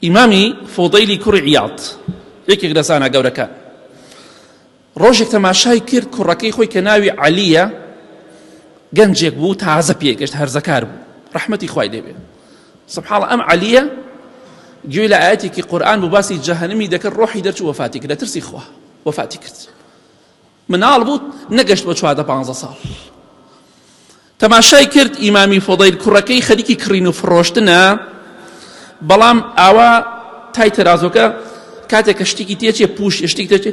ئیمامی فۆدەیلی کوڕی عیاض یەکێک لە زانە گەورەکان ڕۆژێک تەماشای کرد کوڕەکەی خۆی کە ناوی عەلیە گەنجێک بوو تازە پێگەشت هەرزەکار بوو ڕەحمەتی خوای لێ بێ سبحان الله ئەم عەلیە گوێی لە ئاەتێکی قورئان بوو باسی جەهەنەمی دەکرد ڕۆحی دەرچوو وەفاتی کرد لە ترسی خوا وەفاتی کرد مناڵ بوو نەگەشت بۆ 14-15 ساڵ تەماشای کرد ئیمامی فۆدەیل کوڕەکەی خەریکی کڕین و فرۆشتنە بەڵام ئاوا تای تەرازۆکە کاتێک کە شتێکی تێچێ پوش شتێک تێچێ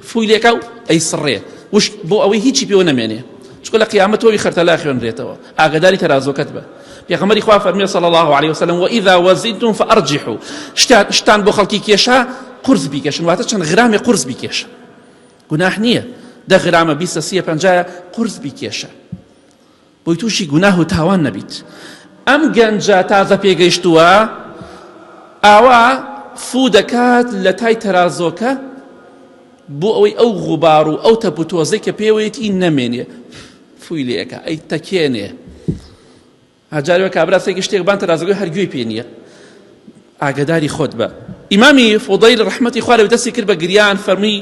فوی لێکا و ئەیسڕێ وش بۆ ئەوەی هیچی پێوە نەمێنێ چکە لە قیامەتەوەی خەرتەلا خوێنرێتەوە ئاگاداری تەرازۆکەت بە پێغەمبەری خوا فەرمووی صلی الله عليه وسلم وإذا وزنتم فأرجحوا شتان بۆ خەڵکی کێشا قورس بیکێشن واتە چەند غرامێ قورس بیکێشە گوناح نییە 10 غرامە 20-30-50 قورس بیکێشە بۆی تووشی گوناه و تاوان نەبیت ئەم گەنجە تازە پێگەیشتووە ئاوا فو دەکات لە تای تەرازۆکە بۆ ئەوەی ئەو غوبار و ئەو تەپ و تۆزەی کە پێوەیەتی نەمێنێ فوی لێەکە ئەی تەکێنێ هەجارێوە کابراسێکی شتێک بان تەرازۆکە هەرگوێی پێ نییە ئاگاداری خۆت بە ئیمامی فۆدەیل ڕەحمەتی خوا لێ دەستی کرد بە گریان فەرمی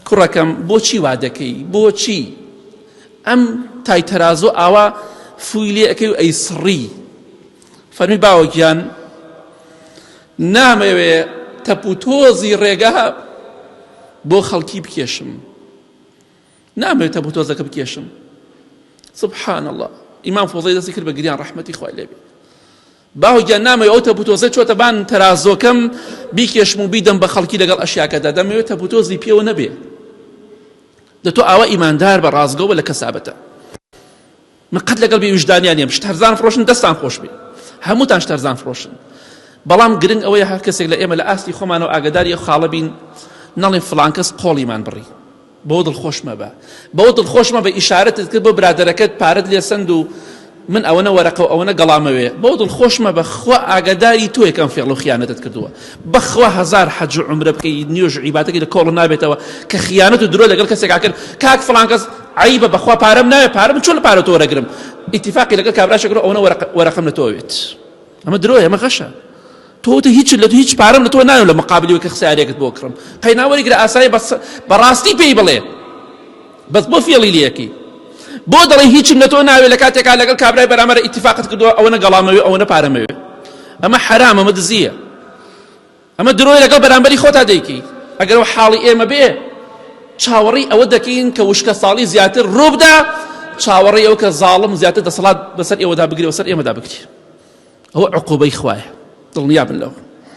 کوڕەکەم بۆچی وا دەکەی بۆچی ئەم تای تەرازۆ ئاوا فوی لێ ئەەکەی و ئەیسڕی فەرمی باوەکیان نامەوێ تەپ و تۆزی ڕێگە بۆ خەڵکی بکێشم نامەوێت تەپ و تۆزەکە بکێشم سبحان الله ئیمام فۆدەیل دەستی کرد بە گریان ڕەحمەتی خوای لێ بێ باوەکیان نامەوێت ئەو تەپ و تۆزە چۆتە بان تەرازۆکەم بیکێشم و بیدەم بە خەڵکی لەگەڵ ئەشیاکەدا دەمەوێت تەپ و تۆزی پێوە نەبێ دەتۆ ئاوا ئیماندار بە ڕازگەوە لە کەسابەتە من قەت لەگەڵ بێ وجدانیان نییە شت هەرزان فرۆشن دەستان خۆش بێ هەمووتان شت هەرزان فرۆشن بەڵام گرنگ ئەوەیە هەر کەسێک لە ئێمە لە ئاستی خۆمانەوە ئاگاداری ئەو خاڵە بین نەڵێن فڵان کەس قۆڵیمان بڕی بۆ دڵخۆش مەبە بۆ دڵخۆش مەبە ئیشارەتت کرد بۆ برادەرەکەت پارەت لێ سەند و من ئەوەنە وەرەقە و ئەوەنە گەڵامەوێ بۆ دڵخۆش مەبە خوا ئاگاداری تۆ یەکەم فێڵ و خیانەتت کردووە بەخوا 1000 حەج و عومرە بکەی نوێژ و عیبادەتێکی لە کۆڵ نابێتەوە کە خیانەت و درۆ لەگەڵ کەسێکا کرد کاک فڵان کەس عیبە بەخوا پارەم ناوێ پارەم چۆن لە پارە تۆ وەرەگرم ئیتیفاقی لەگەڵ کابراشێک کرد ئەوەنە وەرەقەم لە تۆوێت ئەمە درۆیە ئەمە غەشە تۆ هیچ پارەم لە تۆ ناوێ لە مقابلی کە خسارێکت بۆ کڕم قەیناوەریگرە ئاسایی بەڕاستی پێی بڵێ بەس بۆ فێڵی لەیەکی بۆ دەڵێ هیچم لە تۆ ناوێ لە کاتێکا لەگەڵ کابرای بەرامبەر ئیتیفاقت کردووە ئەوەنە گەڵامەوێ ئەوەنە پارەمەوێ ئەمە حرام ئەمە دزیە ئەمە درۆی لەگەڵ بەرامبەری خۆتا دەیکەی ئەگەر ئەو حاڵی ئێمە بێ چاوەڕی ئەوە دەکەین کە وشکە ساڵی زیاتر ڕووبدا چاوەڕی ئەو کە زاڵم زیاتر دەسەڵات بەسەر ئێوەدا بگری و سەر ئێمەدا بگری ئەوە عقوبەی خوایە دڵنیا بن لەوە